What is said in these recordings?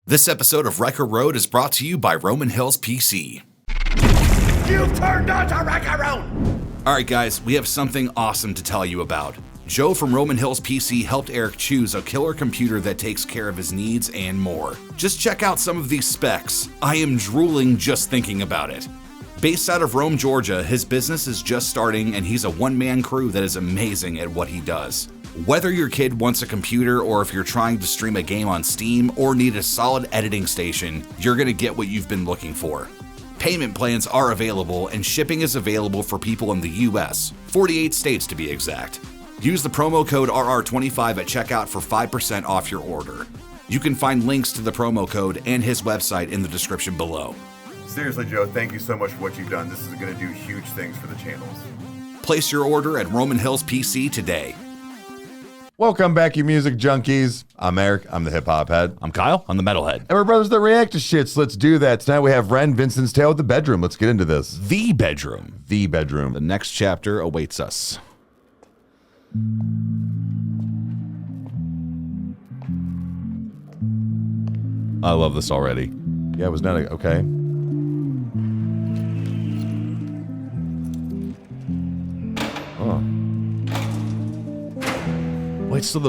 This episode of Rykerroad is brought to you by Roman Hills PC. You've turned on to Rykerroad! Alright guys, we have something awesome to tell you about. Joe from Roman Hills PC helped Eric choose a killer computer that takes care of his needs and more. Just check out some of these specs. I am drooling just thinking about it. Based out of Rome, Georgia, his business is just starting and he's a one-man crew that is amazing at what he does. Whether your kid wants a computer or if you're trying to stream a game on Steam or need a solid editing station, you're gonna get what you've been looking for. Payment plans are available and shipping is available for people in the US, 48 states to be exact. Use the promo code RR25 at checkout for 5% off your order. You can find links to the promo code and his website in the description below. Seriously, Joe, thank you so much for what you've done. This is going to do huge things for the channels. Place your order at Roman Hills PC today. Welcome back, you music junkies. I'm Eric. I'm the hip hop head. I'm Kyle. I'm the metalhead. And we're brothers that react to shits. Let's do that. Tonight we have Ren, Vincent's Tale of the Bedroom. Let's get into this. The bedroom. The bedroom. The next chapter awaits us. I love this already. Yeah, it was not a, okay. Oh. Wait, so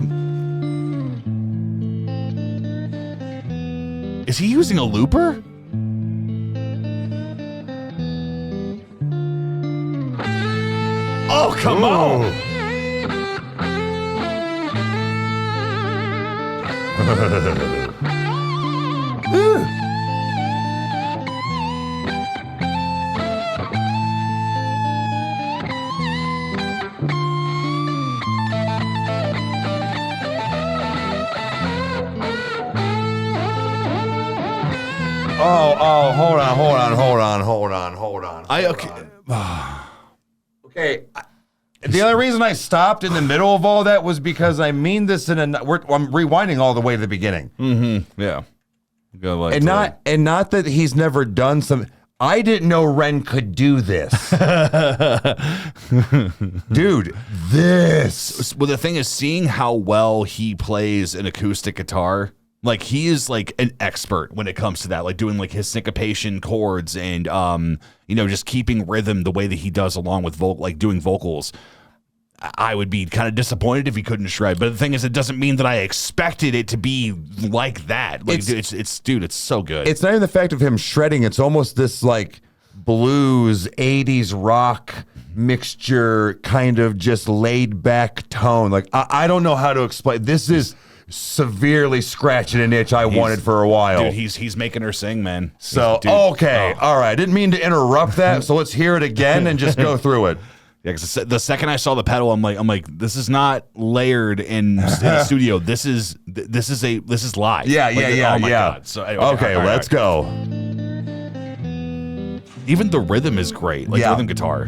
is he using a looper? Oh, come on! Oh, hold on. Okay. The only reason I stopped in the middle of all that was because I mean this in I'm rewinding all the way to the beginning. Mm-hmm. Yeah. And not that he's never done some. I didn't know Ren could do this. Dude, this. Well, the thing is, seeing how well he plays an acoustic guitar, like he is like an expert when it comes to that, like doing like his syncopation chords and just keeping rhythm the way that he does along with doing vocals. I would be kind of disappointed if he couldn't shred, but the thing is, it doesn't mean that I expected it to be like that. Like it's so good. It's not even the fact of him shredding. It's almost this like blues 80s rock mixture, kind of just laid back tone. Like I don't know how to explain. This is severely scratching an itch I wanted for a while. Dude, he's making her sing, man. So okay, all right. I didn't mean to interrupt that. So let's hear it again and just go through it. Yeah, because the second I saw the pedal, I'm like, this is not layered in the studio. This is live. Yeah, oh my God. So anyway, okay, let's go. Even the rhythm is great, like rhythm guitar.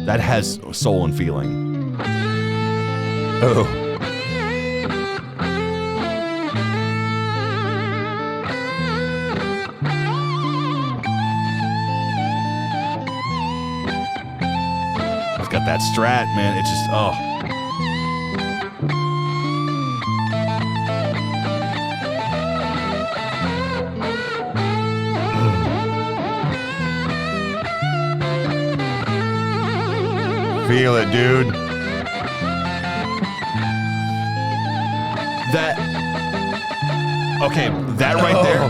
That has soul and feeling. Oh. Got that strat, man. It's just Feel it, dude. That right there.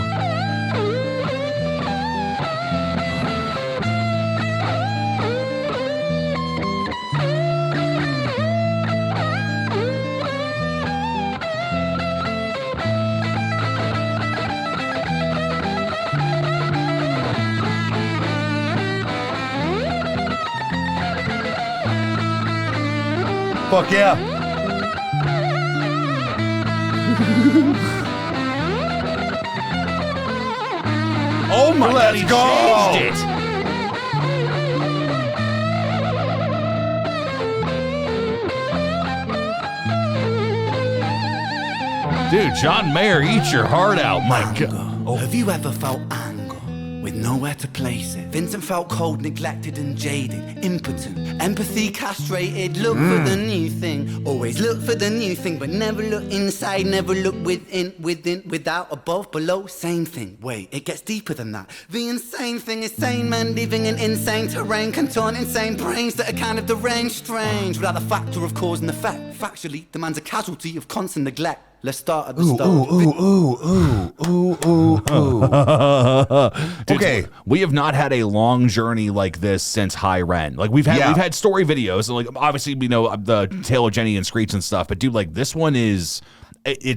Fuck yeah. Oh my God, he changed it. Dude, John Mayer, eat your heart out. My God. Have you ever felt anger with nowhere to place it. Vincent felt cold, neglected and jaded, impotent, empathy castrated. Look for the new thing, always look for the new thing, but never look inside, never look within, without, above, below. Same thing, wait, it gets deeper than that. The insane thing is sane men living in insane terrain, contort insane brains that are kind of deranged, strange, without the factor of cause and effect. Factually, the man's a casualty of constant neglect. Let's start at the start. Dude, Okay, we have not had a long journey like this since High Rent. Like we've had story videos, and like obviously we know the Tale of Jenny and Screech and stuff, but dude, like this one it's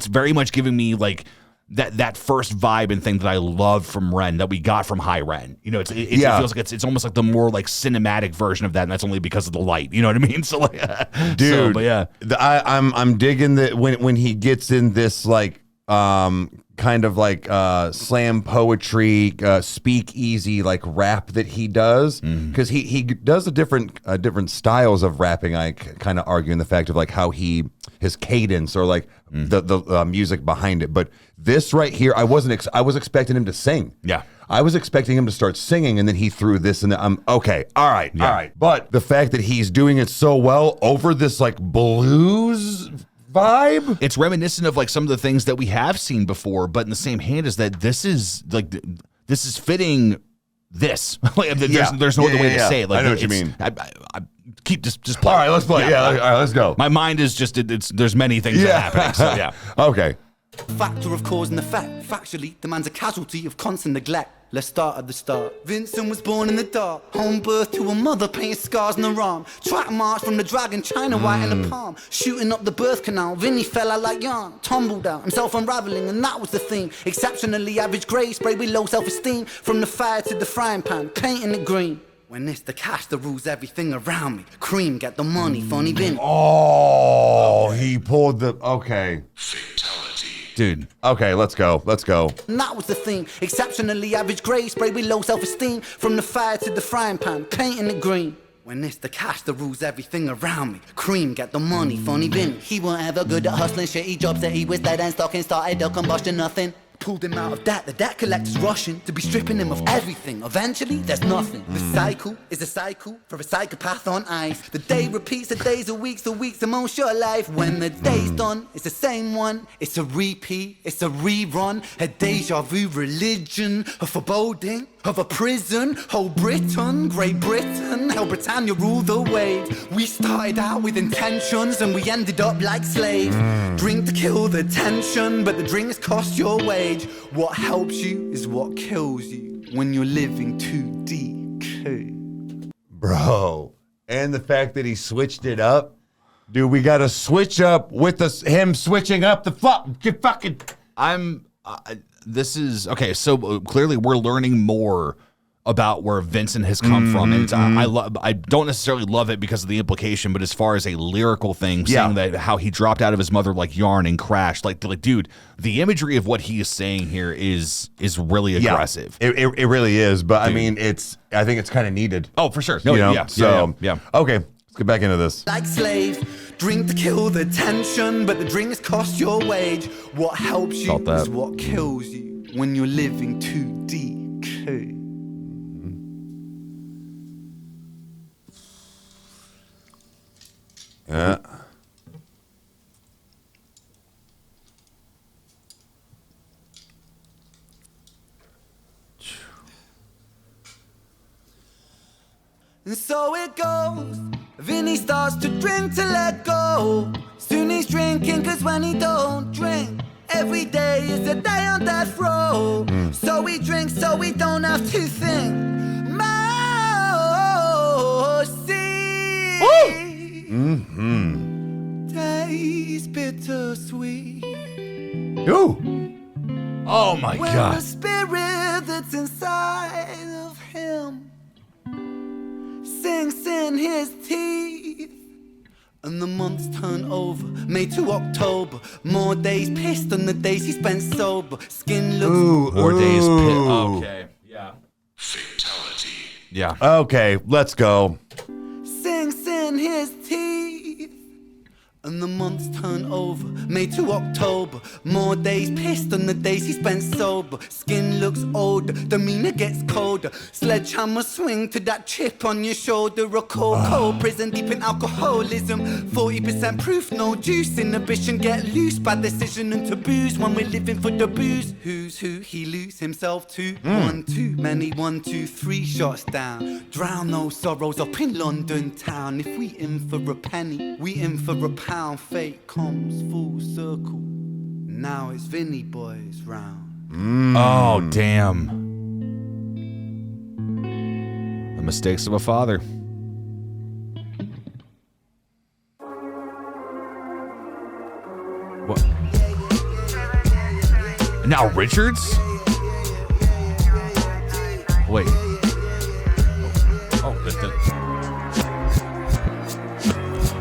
very much giving me like that first vibe and thing that I love from Ren that we got from High Rent. You know, it feels like it's almost like the more like cinematic version of that, and that's only because of the light. You know what I mean? So like, dude, but yeah, I'm digging that when he gets in this like kind of like slam poetry, speak easy like rap that he does, because he does a different styles of rapping. I kind of argue in the fact of like how his cadence or like the music behind it, but this right here, I was expecting him to sing. Yeah. I was expecting him to start singing, and then he threw this, and I'm okay. All right. But the fact that he's doing it so well over this like blues vibe, it's reminiscent of like some of the things that we have seen before, but in the same hand is that this is fitting this. Like, there's no other way to say it. Like, I know what you mean. I keep just play. All right, let's play. All right, let's go. My mind is just there's many things that are happening. So yeah. Okay. Factor of cause and effect. Factually, the man's a casualty of constant neglect. Let's start at the start. Vincent was born in the dark, home birth to a mother painting scars on her arm. Track march from the dragon, China white in the palm. Shooting up the birth canal, Vinny fell out like yarn. Tumbled out, himself unraveling, and that was the theme. Exceptionally average grade, sprayed with low self-esteem. From the fire to the frying pan, painting it green. When it's the cash that rules everything around me. Cream, get the money, funny bin. Oh, he pulled the, okay. Dude. Okay, let's go. And that was the theme. Exceptionally average grade, sprayed with low self-esteem. From the fire to the frying pan, painting it green. When it's the cash that rules everything around me. Cream, get the money, funny bin. He weren't ever good at hustling, shitty jobs that he was dead and stocking. Started a combustion, nothing. Pulled him out of debt, the debt collector's rushing to be stripping him of everything. Eventually, there's nothing. The cycle is a cycle for a psychopath on ice. The day repeats, the days are weeks, the weeks are most your life. When the day's done, it's the same one. It's a repeat, it's a rerun. A deja vu religion, a foreboding of a prison. Whole Britain, Great Britain, how Britannia ruled the wave. We started out with intentions and we ended up like slaves. Drink to kill the tension, but the drinks cost your wage. What helps you is what kills you when you're living too DK. Bro, and the fact that he switched it up. Dude, we got to switch up with him switching up the fucking. This is okay. So clearly, we're learning more about where Vincent has come from, and I don't necessarily love it because of the implication, but as far as a lyrical thing, saying that how he dropped out of his mother like yarn and crashed, like dude, the imagery of what he is saying here is really aggressive. It really is, but dude. I mean, I think it's kind of needed. Oh, for sure. No, yeah. Okay, let's get back into this. Like slaves, drink to kill the tension, but the drinks cost your wage. What helps you is what kills you when you're living too DK. Yeah. And so it goes. Vinny starts to drink to let go. Soon he's drinking, cause when he don't drink, every day is a day on death row. So he drinks so we don't have to think. Taste bittersweet. Ooh. Oh my when God. The spirit that's inside of him sinks in his teeth. And the months turn over, May to October. More days pissed than the days he spent sober. Skin looks more days pissed. Okay, yeah. Fatality. Yeah. Okay, let's go. Sinks in his teeth. and the months turn over. May to October, more days pissed than the days he spent sober. Skin looks older, demeanor gets colder. Sledgehammer swing to that chip on your shoulder. A cold prison deep in alcoholism. 40% proof, no juice. Inhibition get loose by decision and taboos. When we're living for the booze, who's who he lose himself to? One too many, 1, 2, 3 shots down. Drown those sorrows up in London town. If we in for a penny, we in for a pound. Fate comes full circle. Now it's Vinny boys round. Oh, damn. The mistakes of a father. What? Now Richards? Wait.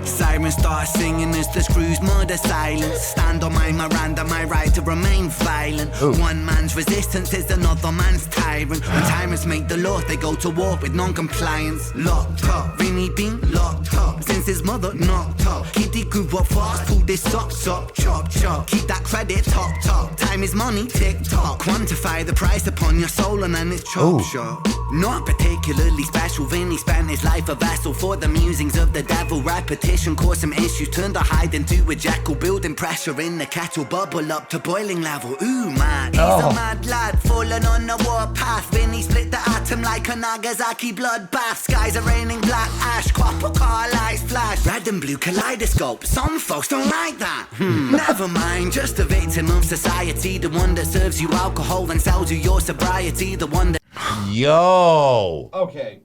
Sirens start singing as the screws murder silence. Stand on my Miranda, my right to remain violent. One man's resistance is another man's tyrant. When tyrants make the law, they go to war with non-compliance. Locked up, Vinny been locked up since his mother knocked up. Kitty grew up fast, pulled his socks up, chop chop. Keep that credit top. Time is money, tick tock. Quantify the price upon your soul and then it's chop shop. Not particularly special, Vinny spent his life a vessel for the musings of the devil. Repetition caused some issues, turned a hide into a jackal. Building pressure in the kettle, bubble up to boiling level. Ooh man, he's a mad lad, falling on the warpath. Vinny split the atom like a Nagasaki bloodbath. Skies are raining black ash, copper car lights flash. Red and blue kaleidoscope, some folks don't like that. Never mind, just a victim of society. The one that serves you alcohol and sells you your sobriety. The one that... Yo. Okay.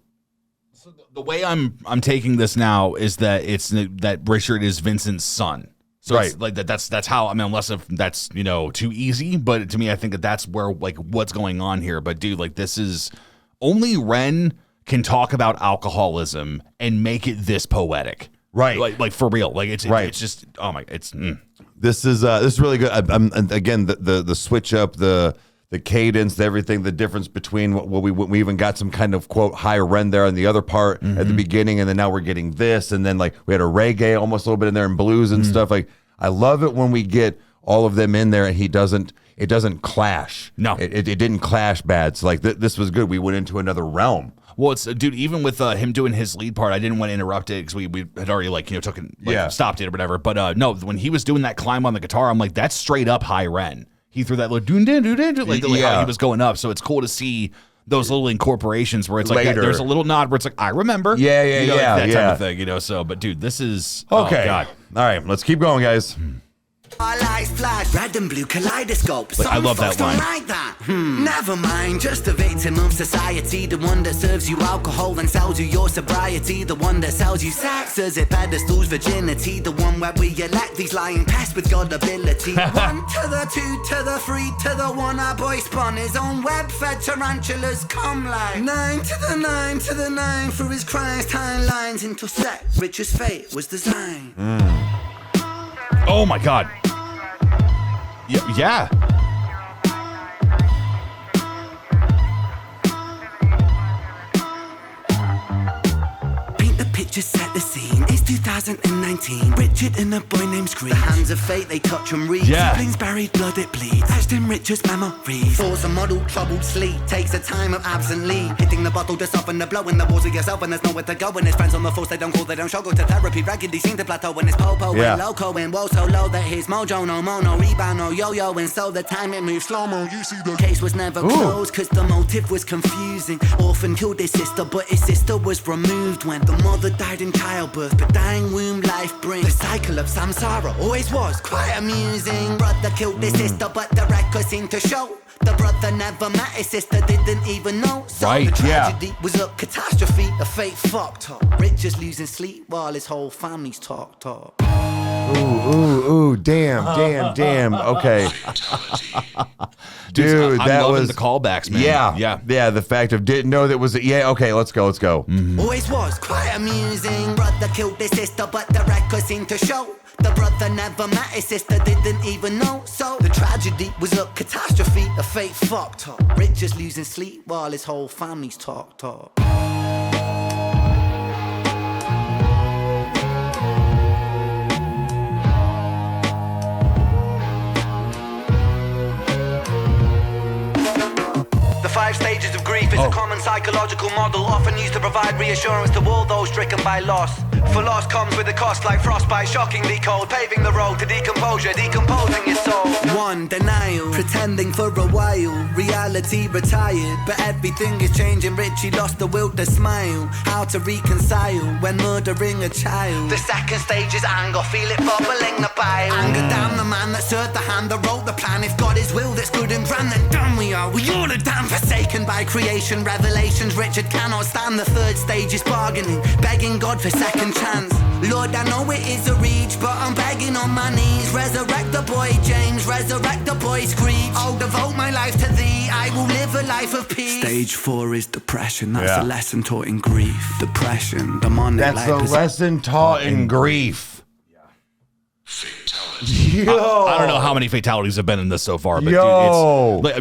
So the way I'm taking this now is that it's that Richard is Vincent's son. So right. It's like that's how, I mean, unless if that's, too easy, but to me, I think that's where like what's going on here. But dude, like this is only Ren can talk about alcoholism and make it this poetic. Right. Like for real. Like it's right. It's just, oh my, it's This is really good. And again, the switch up, the cadence, everything, the difference between what we even got some kind of quote higher rend there on the other part at the beginning, and then now we're getting this, and then like we had a reggae almost a little bit in there and blues and stuff. Like I love it when we get all of them in there and it doesn't clash. No, it didn't clash bad. So like this was good. We went into another realm. Well, it's dude. Even with him doing his lead part, I didn't want to interrupt it because we had already stopped it or whatever. But no, when he was doing that climb on the guitar, I'm like, that's straight up high ren. He threw that little like how he was going up. So it's cool to see those little incorporations where it's like there's a little nod where it's like I remember. That type of thing. So, but dude, this is okay. Oh, God. All right, let's keep going, guys. Our lights flash, red and blue kaleidoscope. I love that line. Don't like that. Never mind, just a victim of society. The one that serves you alcohol and sells you your sobriety. The one that sells you sex as it pedestals virginity. The one where we elect these lying pests with God ability. 1 to the 2 to the 3 to the 1. Our boy spun his own web-fed tarantulas come like 9 to the 9 to the 9 through his Christ timelines into set. Richard's fate was designed. Oh my God. Yeah. Paint the picture, set the scene. It's 2019. Richard and a boy named Screech. The hands of fate, they touch and read. Yeah. Siblings buried, blood it bleeds. Etched in Richard's memories. Falls a model, troubled sleep. Takes a time of absently. Hitting the bottle to soften the blow in the walls of yourself when there's nowhere to go. When his friends on the force, they don't call, they don't show. Go to therapy, raggedy, seem to plateau. When it's popo and loco and woe so low that his mojo, no mono, rebound, no yo-yo. And so the time it moves slow-mo. You see the case was never closed cause the motive was confusing. Orphan killed his sister, but his sister was removed when the mother died in childbirth. But dying womb life brings the cycle of samsara. Always was quite amusing. Brother killed his sister, but the records seem to show the brother never met his sister, didn't even know. So the tragedy was a catastrophe, a fate fucked up. Richard's losing sleep while his whole family's talked up. Ooh, damn. Okay. Dude, I'm that loving was the callbacks, man. Yeah. The fact of didn't know that was okay. Let's go. Always was quite amusing. Brother killed his sister, but the records seem to show the brother never met his sister, didn't even know. So the tragedy was a catastrophe, a fate fucked up. Richard's losing sleep while his whole family's talked up. 5 stages of grief is a common psychological model, often used to provide reassurance to all those stricken by loss. For loss comes with a cost like frostbite, shockingly cold, paving the road to decomposure, decomposing your soul. 1. Denial, pretending for a while, reality retired, but everything is changing. Richie lost the will to smile, how to reconcile when murdering a child. The second stage is anger, feel it bubbling the bile. Anger down the man that served the hand that wrote the plan. If God is will that's good and grand, then damn we are all are damn forsaken by creation. Revelations Richard cannot stand. The third stage is bargaining, begging God for second chance. Lord, I know it is a reach, but I'm begging on my knees. Resurrect the boy James, resurrect the boy Screech. I'll devote my life to thee, I will live a life of peace. Stage 4 is depression, that's a lesson taught in grief. Depression, demonic. That's a lesson taught in grief. Yo. I don't know how many fatalities have been in this so far, but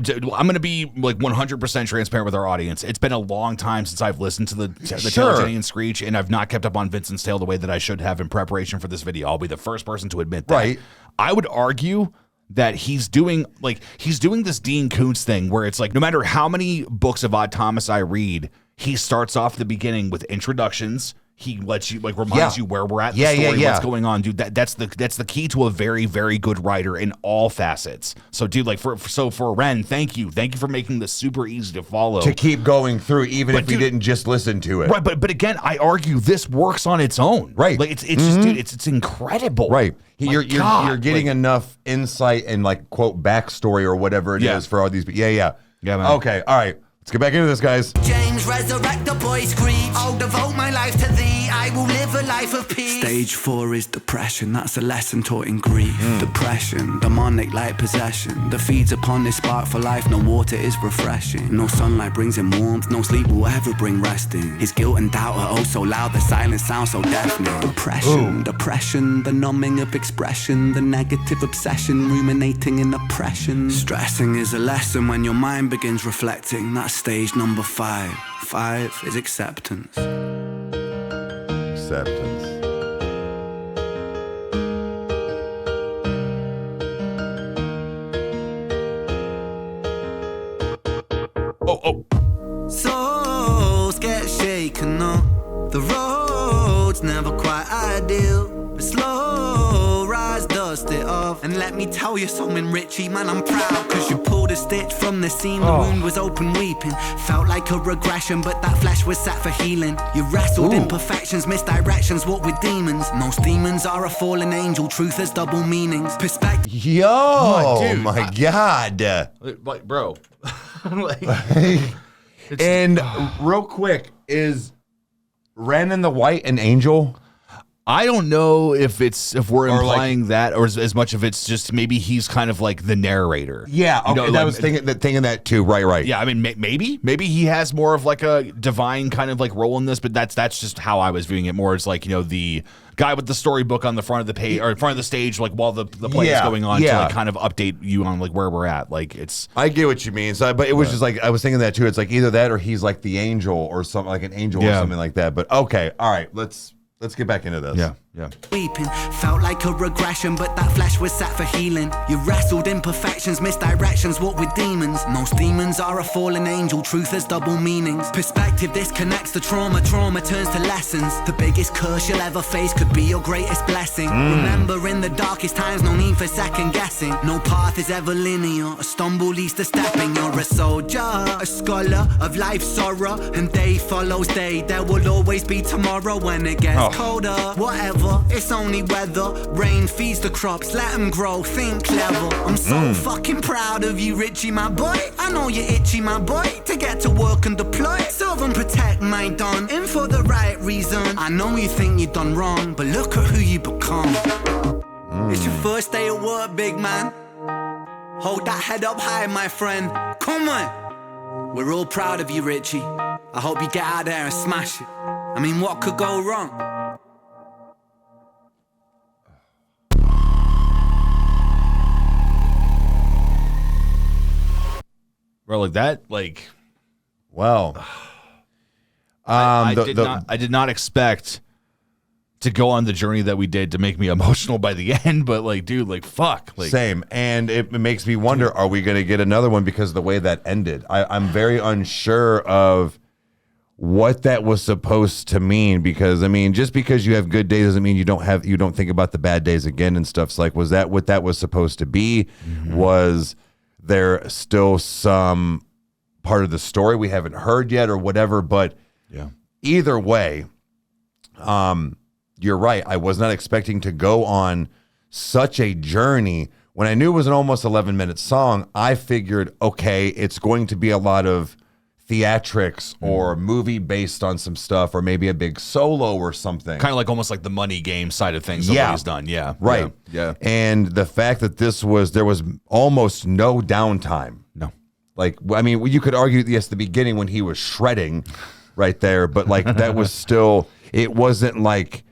dude, I'm going to be like 100% transparent with our audience. It's been a long time since I've listened to the Tale of Jenny and Screech, and I've not kept up on Vincent's Tale the way that I should have in preparation for this video. I'll be the first person to admit that. Right. I would argue that he's doing this Dean Koontz thing where it's like no matter how many books of Odd Thomas I read, he starts off the beginning with introductions. He lets you reminds you where we're at in the story, what's going on, dude. That's the key to a very, very good writer in all facets. So, dude, for Ren, thank you for making this super easy to follow, to keep going through, even if we didn't just listen to it. Right, but again, I argue this works on its own. Right, like it's just, dude, it's incredible. Right, you're getting enough insight and like quote backstory or whatever it is for all these. Yeah, man. Okay, all right. Let's get back into this, guys. James, resurrect the boy Screech. I'll devote my life to thee. I will live a life of peace. Stage 4 is depression. That's a lesson taught in grief. Depression, demonic like possession, that feeds upon this spark for life. No water is refreshing. No sunlight brings him warmth. No sleep will ever bring resting. His guilt and doubt are oh so loud. The silence sounds so deafening. Depression, the numbing of expression, the negative obsession, ruminating in oppression. Stressing is a lesson when your mind begins reflecting. That's stage number 5. 5 is acceptance. Acceptance. Souls get shaken up. The road's never quite ideal, but slow rise, dust it off. And let me tell you something, Richie, man, I'm proud, cause you pulled a stitch from the seam. The wound was open weeping. Felt like a regression, but that flesh was set for healing. You wrestled imperfections, misdirections, walked with demons. Most demons are a fallen angel. Truth has double meanings. Perspective. Yo, my God. Like, bro. And real quick, is Ren and the White an angel? I don't know if we're implying that, or as much of it's just maybe he's kind of like the narrator. Yeah, okay, I was thinking that too. Right. Yeah, I mean, maybe he has more of like a divine kind of like role in this, but that's just how I was viewing it. More as like, the guy with the storybook on the front of the page or in front of the stage, like while the play is going on, to like kind of update you on like where we're at. Like I get what you mean. So, but it was just like I was thinking that too. It's like either that or he's like the angel or something, like an angel or something like that. But okay, all right, let's get back into this. Yeah. Weeping, felt like a regression, but that flesh was set for healing. You wrestled imperfections, misdirections, walked with demons. Most demons are a fallen angel. Truth has double meanings. Perspective disconnects the trauma. Trauma turns to lessons. The biggest curse you'll ever face could be your greatest blessing. Remember, in the darkest times, no need for second guessing. No path is ever linear. A stumble leads to stepping. You're a soldier, a scholar of life's sorrow, and day follows day. There will always be tomorrow when it gets colder. Whatever, it's only weather. Rain feeds the crops, let them grow, think clever. I'm so fucking proud of you, Richie, my boy. I know you're itchy, my boy, to get to work and deploy. Serve and protect my don, in for the right reason. I know you think you've done wrong, but look at who you become. It's your first day at work, big man. Hold that head up high, my friend. Come on. We're all proud of you, Richie. I hope you get out there and smash it. I mean, what could go wrong? Bro, like that, like, well, I did not expect to go on the journey that we did to make me emotional by the end, but like, dude, like, fuck. Like, same. And it makes me wonder, are we going to get another one because of the way that ended? I'm very unsure of what that was supposed to mean, because I mean, just because you have good days doesn't mean you don't think about the bad days again and stuff. It's like, was that what that was supposed to be? Was there still some part of the story we haven't heard yet or whatever? But either way, you're right. I was not expecting to go on such a journey. When I knew it was an almost 11-minute song, I figured, okay, it's going to be a lot of theatrics or movie based on some stuff, or maybe a big solo or something. Kind of like almost like the Money Game side of things that he's done. Yeah. Right. Yeah. And the fact that there was almost no downtime. No. Like, I mean, you could argue, yes, the beginning when he was shredding right there, but like that was still, it wasn't like,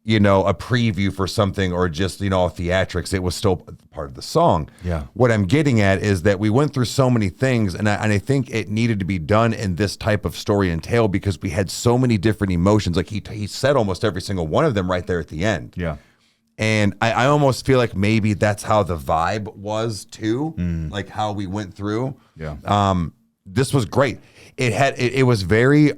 you know, a preview for something or just, you know, theatrics. It was still part of the song. Yeah. What I'm getting at is that we went through so many things, and I think it needed to be done in this type of story and tale because we had so many different emotions. Like he said almost every single one of them right there at the end. Yeah. And I almost feel like maybe that's how the vibe was too, like how we went through. Yeah. This was great. It was very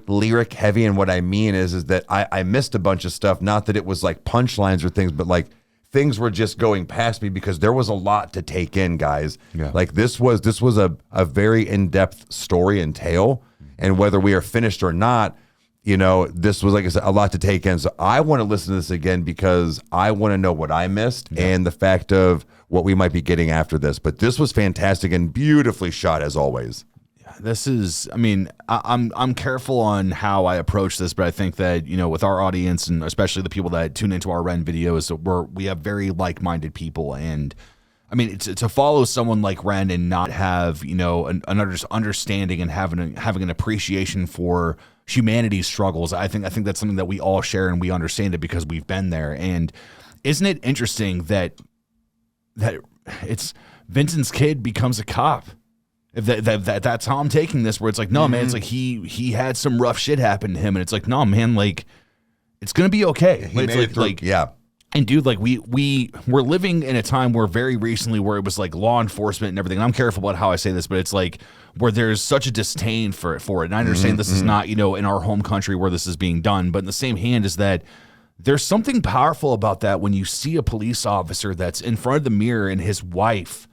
lyric heavy, and what I mean is that I missed a bunch of stuff. Not that it was like punchlines or things, but like things were just going past me because there was a lot to take in, guys. Yeah. Like this was a very in-depth story and tale, and whether we are finished or not, you know, this was, like I said, a lot to take in. So I want to listen to this again because I want to know what I missed and the fact of what we might be getting after this. But this was fantastic and beautifully shot as always. This is, I mean, I'm careful on how I approach this, but I think that, you know, with our audience and especially the people that tune into our Ren videos, we have very like-minded people. And I mean, to follow someone like Ren and not have, you know, an understanding and having an appreciation for humanity's struggles, I think that's something that we all share and we understand it because we've been there. And isn't it interesting that it's Vincent's kid becomes a cop? That's how I'm taking this, where it's like, no, man, it's like he had some rough shit happen to him, and it's like, no, man, like it's gonna be okay. He made it through. Yeah. And dude, like we're living in a time where very recently where it was like law enforcement and everything. And I'm careful about how I say this, but it's like where there's such a disdain for it. And I understand this is not, you know, in our home country where this is being done, but in the same hand is that there's something powerful about that when you see a police officer that's in front of the mirror and his wife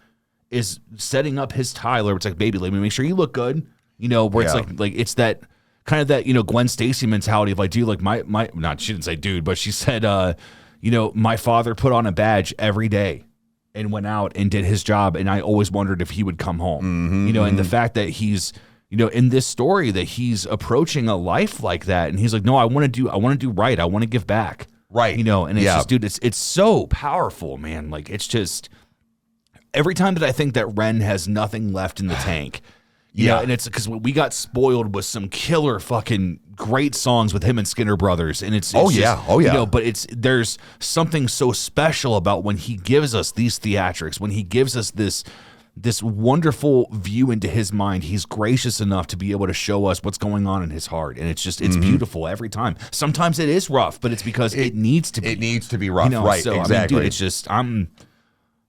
is setting up his Tyler. It's like, baby, let me make sure you look good. You know, where it's like it's that kind of that, you know, Gwen Stacy mentality of like, dude, like my not, she didn't say dude, but she said, you know, my father put on a badge every day and went out and did his job. And I always wondered if he would come home, you know, and the fact that he's, you know, in this story that he's approaching a life like that. And he's like, no, I want to do right. I want to give back. Right. You know, and it's just, dude, it's so powerful, man. Like, it's just every time that I think that Ren has nothing left in the tank, you know, and it's because we got spoiled with some killer fucking great songs with him and Skinner Brothers, and it's you know, but there's something so special about when he gives us these theatrics, when he gives us this wonderful view into his mind. He's gracious enough to be able to show us what's going on in his heart, and it's just it's beautiful every time. Sometimes it is rough, but it's because it needs to be. It needs to be rough, you know? right? So, Exactly. I mean, dude, it's just I'm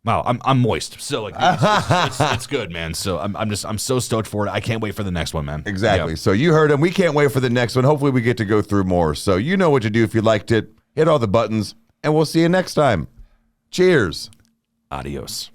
moist. So like it's good, man. So I'm so stoked for it. I can't wait for the next one, man. Exactly. So you heard him. We can't wait for the next one. Hopefully we get to go through more. So you know what to do if you liked it. Hit all the buttons, and we'll see you next time. Cheers. Adios.